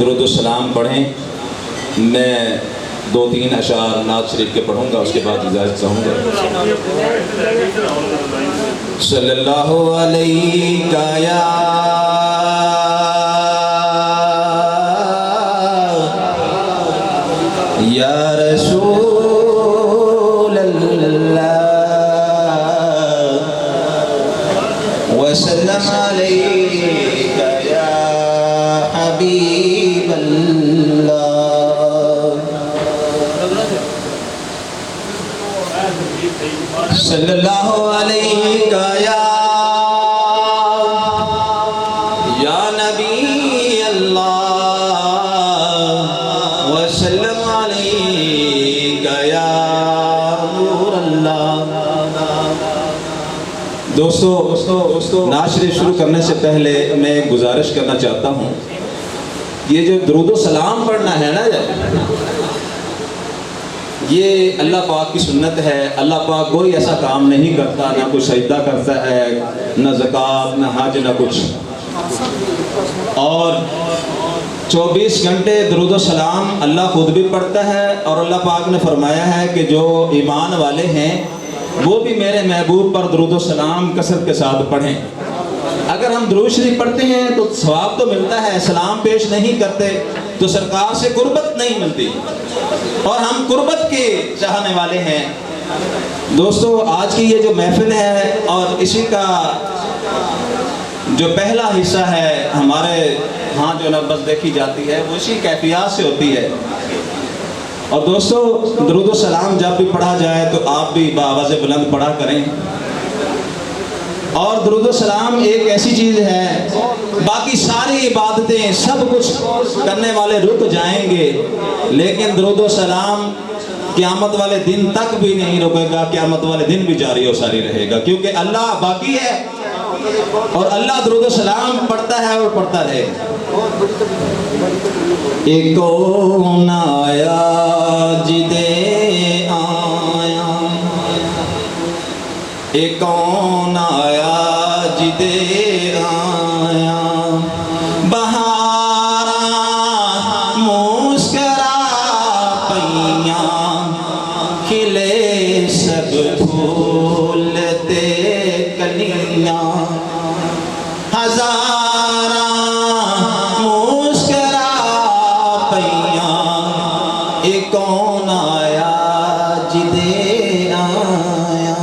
दुरूद सलाम पढ़ें। मैं 2-3 अशार नात शरीफ के पढ़ूँगा, उसके बाद इजाज़त चाहूँगा। सल्लल्लाहु अलैहि या रसूल अल्लाह वसल्लम अलैका या हबीब अल्लाह सल्लल्लाहु अलैका या नबी अल्लाह वसल्लम अलैका या नूर अल्लाह। दोस्तों नात शरीफ शुरू करने से पहले मैं एक गुजारिश करना चाहता हूँ। ये जो दुरूद सलाम पढ़ना है ना, ये अल्लाह पाक की सुन्नत है। अल्लाह पाक कोई ऐसा काम नहीं करता, ना कोई सजदा करता है, ना ज़कात, ना हज, ना कुछ। और 24 घंटे दुरूद सलाम अल्लाह खुद भी पढ़ता है। और अल्लाह पाक ने फरमाया है कि जो ईमान वाले हैं वो भी मेरे महबूब पर दुरूद सलाम कसरत के साथ पढ़ें। अगर हम दुरूद शरीफ पढ़ते हैं तो सवाब तो मिलता है, सलाम पेश नहीं करते तो सरकार से कुर्बत नहीं मिलती, और हम कुर्बत के चाहने वाले हैं। दोस्तों, आज की ये जो महफिल है और इसी का जो पहला हिस्सा है हमारे यहाँ जो नब्बत देखी जाती है वो इसी कैफियत से होती है। और दोस्तों, दुरूद सलाम जब भी पढ़ा जाए तो आप भी बाआवाज़ बुलंद पढ़ा करें। और दुरूद सलाम एक ऐसी चीज़ है, बाकी सारी इबादतें सब कुछ करने वाले रुक जाएंगे, लेकिन दुरूद सलाम क़यामत वाले दिन तक भी नहीं रुकेगा। क़यामत वाले दिन भी जारी और सारी रहेगा, क्योंकि अल्लाह बाकी है और अल्लाह दुरूद सलाम पढ़ता है और पढ़ता रहेगा। एक कौन आया जिदे आया, एक कौन आया जिदे आया, बहारा मुस्करा पैया, खिले सब फूलते कलियां, हजारा मुस्करा पैया, एक कौन आया जिदे आया।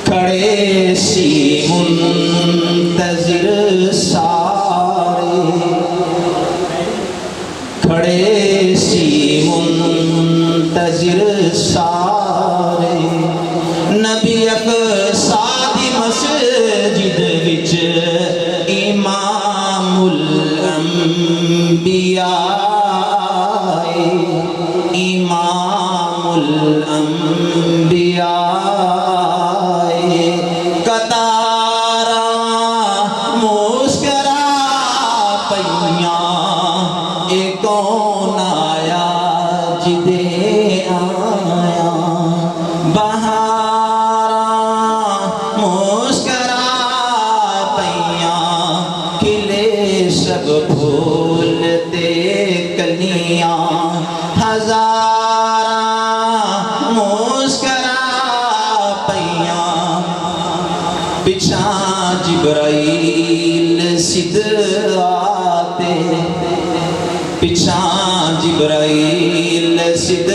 खड़े सी मुंतज़िर सारे, खड़े सी मुंतज़िर सारे, नबी अक़सा दी मस्जिद विच इमामुल अंबिया, इमामुल अंबिया, कतारा मुस्करा पैया, एक कौन आया जिदे आया, बहारा मुस्करा पैया, खिले सब फूलते कलियां, हजारा मुस्करा पैया, पिछा जिब्राइल सिद आते, पिछा जिब्राइल सिद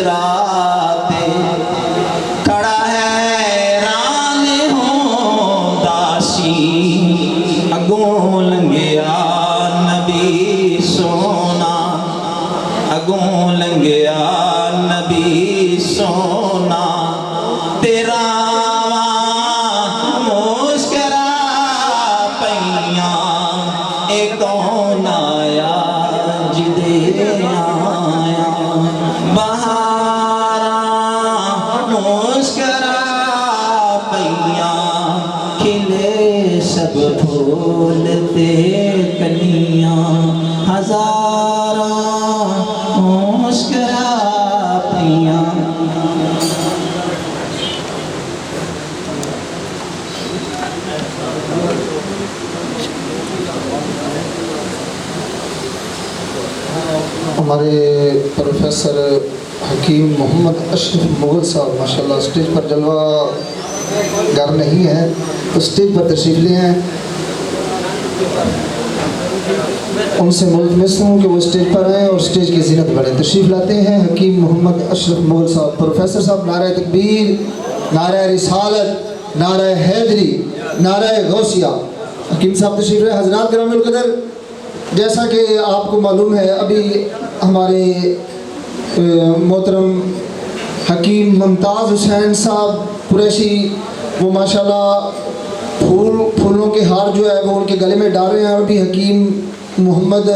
आते, खड़ा है रान हो दासी, अगों लंघिया नबी सोना, अगों लंघिया नबी सोना, तेरा मुस्करा पैया, एक कौन आया जिदे आया, बहारा मुस्करा पैया, खिले सब फूलते कलियां, हजारा मुस्करा पैया। हमारे प्रोफेसर हकीम मोहम्मद अशरफ मुगल साहब माशाल्लाह स्टेज पर जलवा गर नहीं है तो स्टेज पर तशरीफ़ ले हैं। उनसे मुल्तमस हूँ कि वो स्टेज पर आएँ और स्टेज की ज़ीनत बढ़े। तशरीफ़ लाते हैं हकीम मोहम्मद अशरफ मुगल साहब। प्रोफेसर साहब नारा तकबीर, नारा रिसालत, नारा हैदरी, नारा गौसिया। हकीम साहब तशरीफ़ रहे। हज़रात गिरामिल क़दर, जैसा कि आपको मालूम है अभी हमारे मोहतरम हकीम मुमताज़ हुसैन साहब कुरैशी वो माशाल्लाह फूलों के हार जो है वो उनके गले में डाल रहे हैं। और भी हकीम मोहम्मद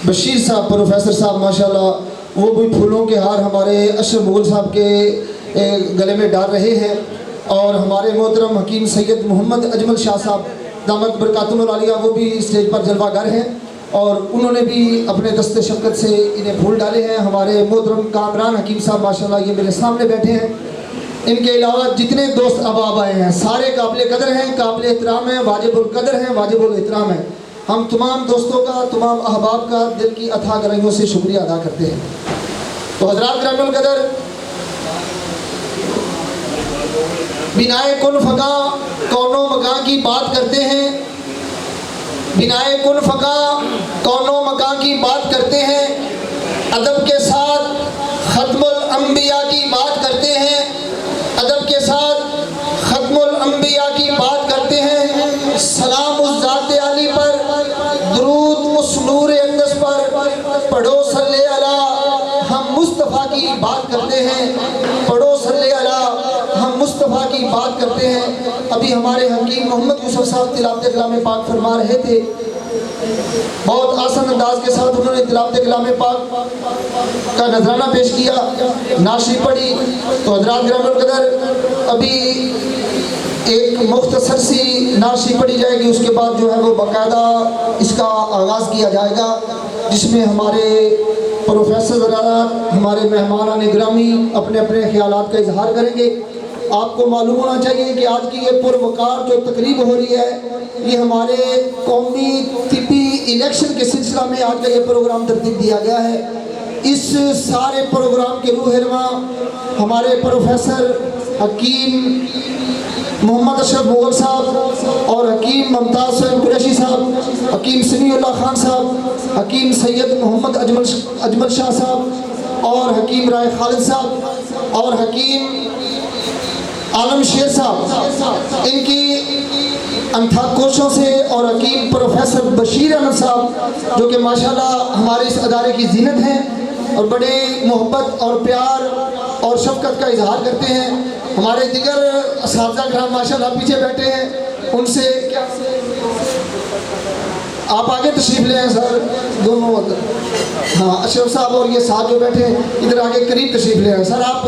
बशीर साहब प्रोफेसर साहब माशाल्लाह वो भी फूलों के हार हमारे अशरफ मुगल साहब के गले में डाल रहे हैं। और हमारे मोहतरम हकीम सैयद मोहम्मद अजमल शाह साहब दामत बरकातुहुल आलिया वो भी स्टेज पर जलवागर हैं और उन्होंने भी अपने दस्ते शफ़क़त से इन्हें फूल डाले हैं। हमारे मोहतरम कामरान हकीम साहब माशाल्लाह ये मेरे सामने बैठे हैं। इनके अलावा जितने दोस्त अहबाब आए हैं सारे काबिल कदर हैं, काबिल एहतराम हैं, वाजिबुल कदर हैं, वाजिबुल एहतराम हैं। हम तमाम दोस्तों का, तमाम अहबाब का दिल की अथाह गहराइयों से शुक्रिया अदा करते हैं। तो हज़रात गिरामिल कदर, बिनाए कुन फ़का कौनो मकां की बात करते हैं, बिनाए कुन फ़का कौनो मकां की बात करते हैं, अदब के साथ ख़त्मुल अंबिया की बात करते हैं, अदब के साथ ख़त्मुल अंबिया की बात करते हैं। सलाम उस ज़ात आली पर, दुरूद उस नूर अक़दस पर, पढ़ो सल्ले अला, हम मुस्तफ़ा की बात करते हैं, पढ़ो सल्ले अला, हम मुस्तफ़ा की बात करते हैं। अभी हमारे हकीम मोहम्मद यूसुफ साहब तिलावत कलाम पाक फरमा रहे थे, बहुत आसान अंदाज के साथ उन्होंने तिलावत कलाम पाक का नजराना पेश किया, नाशी पढ़ी। तो हज़रात गिरामिल क़दर अभी एक मुख्तसर सी नाशी पढ़ी जाएगी, उसके बाद जो है वो बाकायदा इसका आगाज़ किया जाएगा जिसमें हमारे प्रोफेसर ज़रारात, हमारे मेहमान गिरामी अपने अपने ख्यालात का इजहार करेंगे। आपको मालूम होना चाहिए कि आज की ये पुरवकार जो तकरीब हो रही है ये हमारे कौमी तिब्बी इलेक्शन के सिलसिला में आज का ये प्रोग्राम तरतीब दिया गया है। इस सारे प्रोग्राम के रूहनुमा हमारे प्रोफेसर हकीम मोहम्मद अशरफ मुगल साहब और हकीम मुमताज़ हुसैन कुरैशी साहब, हकीम समीउल्लाह खान साहब, हकीम सैयद मोहम्मद अजमल शाह साहब और हकीम राय खालिद साहब और हकीम आलम शेर साहब, इनकी अंथा कोशों से, और हकीम प्रोफेसर बशीर अहमद साहब जो कि माशाल्लाह हमारे इस अदारे की जीनत हैं और बड़े मोहब्बत और प्यार और शफ़क़त का इजहार करते हैं। हमारे दिगर असातिज़ा किराम माशाल्लाह पीछे बैठे हैं, उनसे क्या आप आगे तशरीफ़ ले आए सर, दोनों हाँ अशरफ साहब और ये साथ जो बैठे हैं इधर आगे करीब तशरीफ़ ले आए सर। आप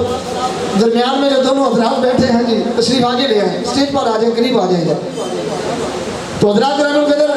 दरमियान में जो दोनों हज़रात बैठे हैं जी तशरीफ़ आगे ले आए, स्टेज पर आ जाए, करीब आ जाए इधर। तो हज़रात गिरामिल क़दर,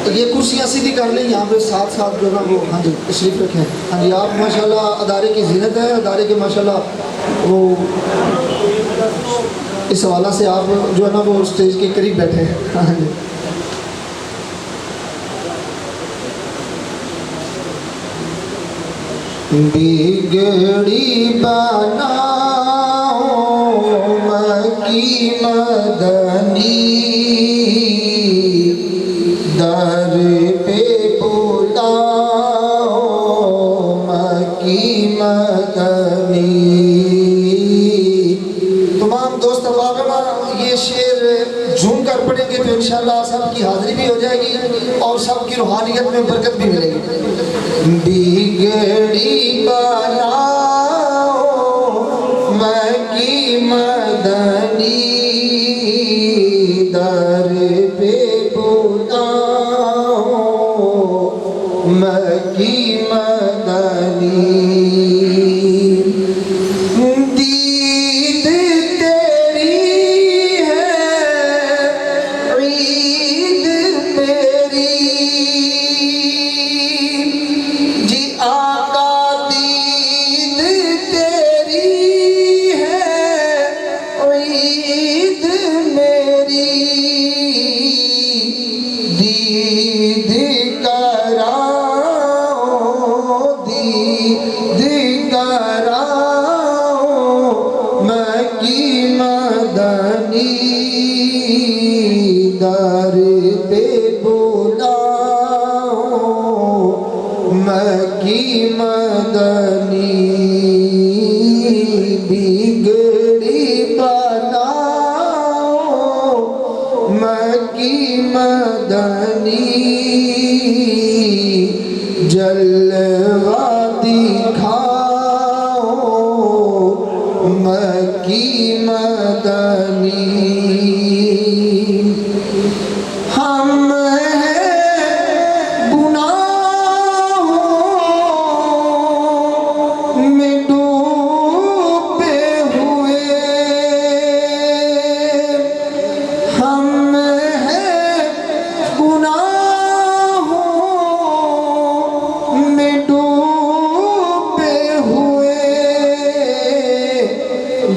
तो ये कुर्सियाँ सीधी कर लें यहाँ पे साथ साथ जो ना वो, हाँ जी तशरीफ़ रखें। हाँ जी, आप माशाल्लाह अदारे की ज़ीनत है, अदारे के माशाल्लाह वो इस हवाला से आप जो है ना वो स्टेज के करीब बैठे हैं। हाँ जी, बिगड़ी बनाओ मकी मदनी, दर पे बुलाओ मकी मदनी। तमाम दोस्त अहबाब ये शेर झूम कर पढ़ेंगे तो इंशाल्लाह सबकी हाज़िरी भी हो जाएगी और सबकी रूहानियत में बरकत भी मिलेगी। बिगड़ी बनाओ मकी मदनी, दर पे बुलाओ मकी मदनी। की मदनी बिगड़ी बनाओ, मक्की मदनी जलवा दिखाओ, मक्की मदनी। हम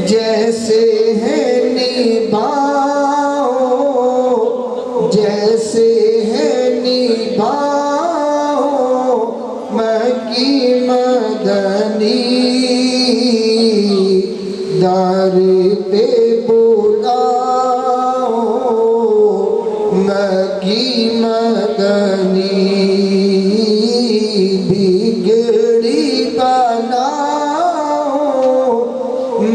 जैसे है निभाओ, जैसे है निभाओ, मक्की मदनी दर पे बुलाओ, मक्की मदनी बिगड़ी बनाओ,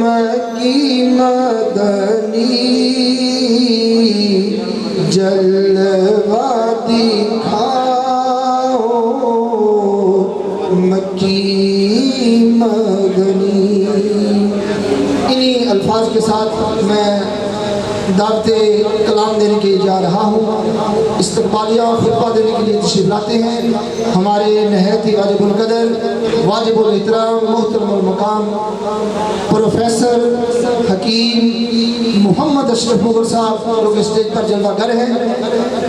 मक्की मदनी जलवा दिखाओ, मक्की मदनी। इन्हीं अल्फाज के साथ मैं दावत कलाम देने के जा रहा हूँ। इस्तकबालिया खुतबा देने के लिए तशरीफ लाते हैं हमारे नहायत ही वाजिबुल कदर, वाजिबुल एहतराम, मोहतरमुल मकाम प्रोफेसर हकीम मोहम्मद अशरफ मुगल साहब, जो कि स्टेज पर जलवागर हैं।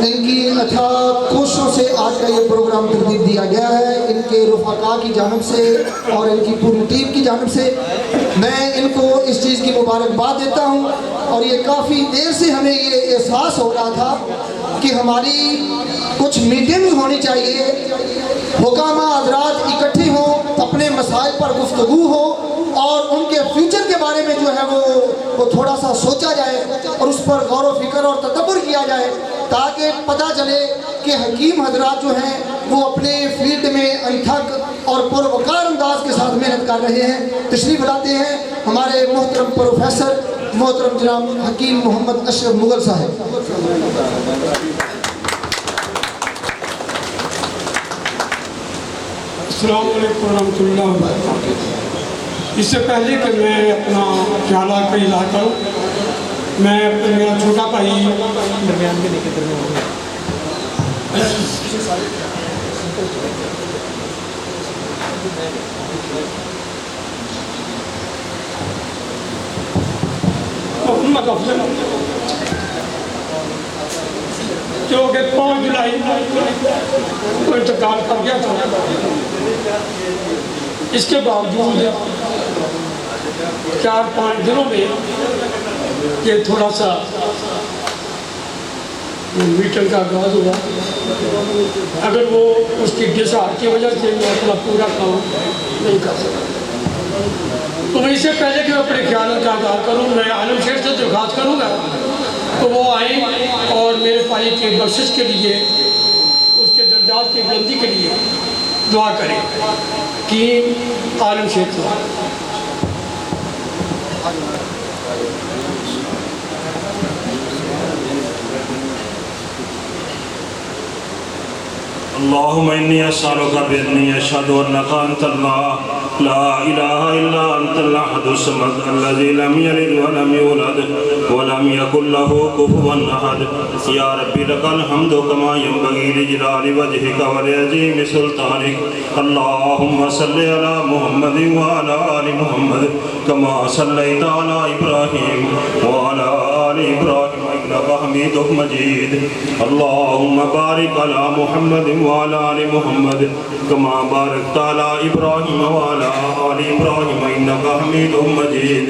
इनकी अथाह कोशिशों से आज का ये प्रोग्राम तरतीब दिया गया है। इनके रुफ़ाका की जानिब से और इनकी पूरी टीम की जानिब से मैं इनको इस चीज़ की मुबारकबाद देता हूँ। और ये काफ़ी देर से हमें ये एहसास हो रहा था कि हमारी कुछ मीटिंग्स होनी चाहिए, हुकामा हज़रात इकट्ठे हों, अपने मसाइल पर गुफ्तगू हो और उनके फ्यूचर के बारे में जो है वो थोड़ा सा सोचा जाए और उस पर गौर व फिक्र और तदब्बर किया जाए, ताकि पता चले कि हकीम हज़रात जो हैं वो अपने फील्ड में अनथक और पुरवकार अंदाज के साथ मेहनत कर रहे हैं। तशरीफ़ लाते हैं हमारे मोहतरम प्रोफेसर मोहतरम जनाब हकीम मोहम्मद अशरफ मुगल साहब। अस्सलाम वालेकुम रहमतुल्लाह व बरकातुहू। इससे पहले कि मैं अपना ख्यालात का इज़हार करूँ, मैं मेरा छोटा भाई दरमियान के लेके जो कि 5 जुलाई को इंतकाल कर गया था। इसके बावजूद 4-5 दिनों में ये थोड़ा सा मीटिंग का आगाज हुआ। अगर वो उसकी डिसहार्ट की वजह से मैं अपना पूरा काम नहीं कर सका, तो मैं इससे पहले कि मैं अपने ख्याल का आगाज करूँ, मैं आलम शेख से दरख्वास्त करूँगा तो वो आए और मेरे भाई के बख्शिश के लिए, उसके दर्जात की बुलंदी के लिए दुआ करें कि आलम शेख साहब। अल्लाहुम्मा इन्नी अस्सअलुका बिअन्नी अशहदु अन्नका अंतल्लाह ला इलाहा इल्ला अंतल अहदुस समद अल्लज़ी लम यलिद व लम यूलद व लम यकुल लहू कुफुवन अहद। या रब्बी लकल हम्दु कमा यंबगी लिजलाली वजहिका व लिअज़ीमि सुल्तानिक। अल्लाहुम्मा सल्लि अला मुहम्मद व अला आलि मुहम्मद कमा सल्लैता अला इब्राहीम व अला आलि इब्राहीम इन्नका हमीदुम मजीद। अल्लाहुम्मा बारिक अला मुहम्मद व अला आलि मुहम्मद कमा बारकता अला इब्राहीम व अला आलि इब्राहीम इन्नका हमीदुम मजीद।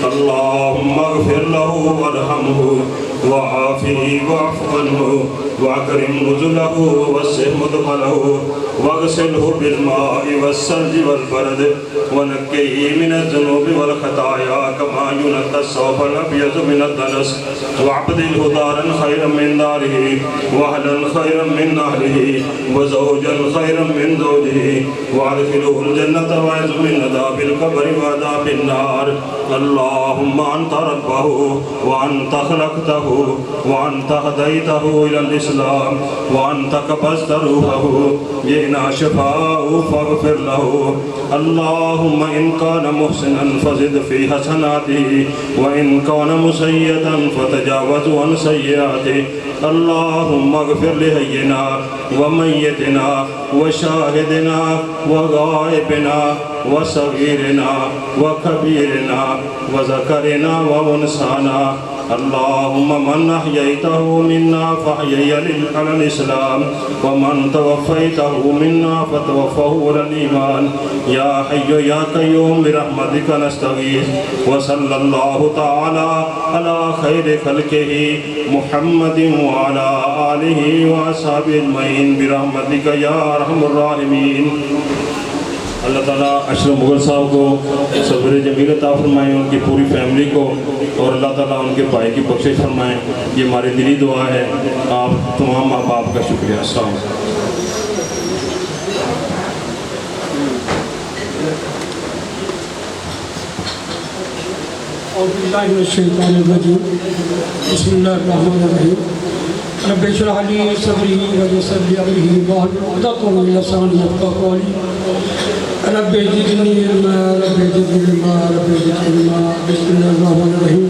अल्लाहुम्मा अग़फ़िर लहू वरहमहू वआफ़िही वअफ़ु अन्हु वाकरिम नुज़ुलहु ववस्सिअ मदखलहु वगसिलहु बिलमाइ वस्सल्जि वलबरद वनक्किही मिनज़्ज़ुनूबि वलखताया कमा युनक्का अस्सौफल अब्यज़ मिनद्दनस वअब्दिलहु दारन खैरन मिन दारिही वअहलन खैरन मिन अहलिही वज़ौजन खैरन मिन ज़ौजिही वअदखिलहुल जन्नत वअज़ मिन अज़ाबिल क़ब्रि वअज़ाबिन नार। अल्लाहुम्मा अंता रब्बहु व अंता खलक़तहु व अंता हदैतहु इलल इस्लाम व अंता क़बज़्ता रूहहु यना शफ़ाअहु फ़ग़फ़िर लहु। अल्लाहुम्मा इन कान मुहसिनन फ़ज़िद फ़ी हसनातिही व इन कान मुसय्यअन फ़तजावज़ अन सय्यिआतिही। अल्लाहुम्मा अग़फ़िर लिहय्यिना व मय्यितिना व शाहिदिना व गाइबिना व सगीरिना व कबीरिना व ज़करिना व उनसाना। अल्लाहुम्मा मन अहयैतहु मिन्ना फ़अहयिहि अलल इस्लाम व मन तवफ़्फ़ैतहु मिन्ना फ़तवफ़्फ़हु अलल ईमान। या हय्यु या क़य्यूम बिरहमतिका नस्तगीस व सल्लल्लाहु तआला अला खैरि ख़ल्क़िही मुहम्मदिन व अला आलिहि व अस्हाबिहि अजमईन बिरहमतिका या अरहमर राहिमीन। अल्लाह ताला अशरफ मुग़ल साहब को सब्र जमील अता फरमाएँ, उनकी पूरी फैमिली को, और अल्लाह ताला उनके भाई की बख्शिश फरमाएँ। ये हमारी दिली दुआ है। आप तमाम माँ बाप का शुक्रिया। अस्सलाम वालेकुम। बिस्मिल्लाहिर्रहमानिर्रहीम। रब्बि इश्रह ली सदरी व यस्सिर ली अमरी वाहलुल उक़दतम मिन लिसानी यफ़क़हू क़ौली। Rabbi ज़िदनी इल्मा rabbi ज़िदनी इल्मा rabbi ज़िदनी इल्मा। बिस्मिल्लाहिर्रहमानिर्रहीम।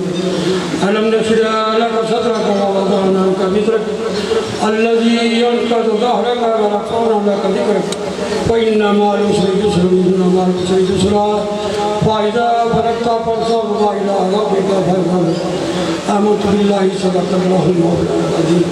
अलम नशरह लका सदरक व वज़अना अन्का विज़रक अल्लज़ी यंक़ज़ु ज़हरक व रफ़अना लका ज़िक्रक फ़इन्ना मअल उसरि युस्रा इन्ना मअल उसरि युस्रा फ़इज़ा फ़रग़्त फ़ंसब व इला रब्बिका फ़रग़ब। आमनतु बिल्लाहि सदक़ल्लाहुल मौलाना अज़ीम।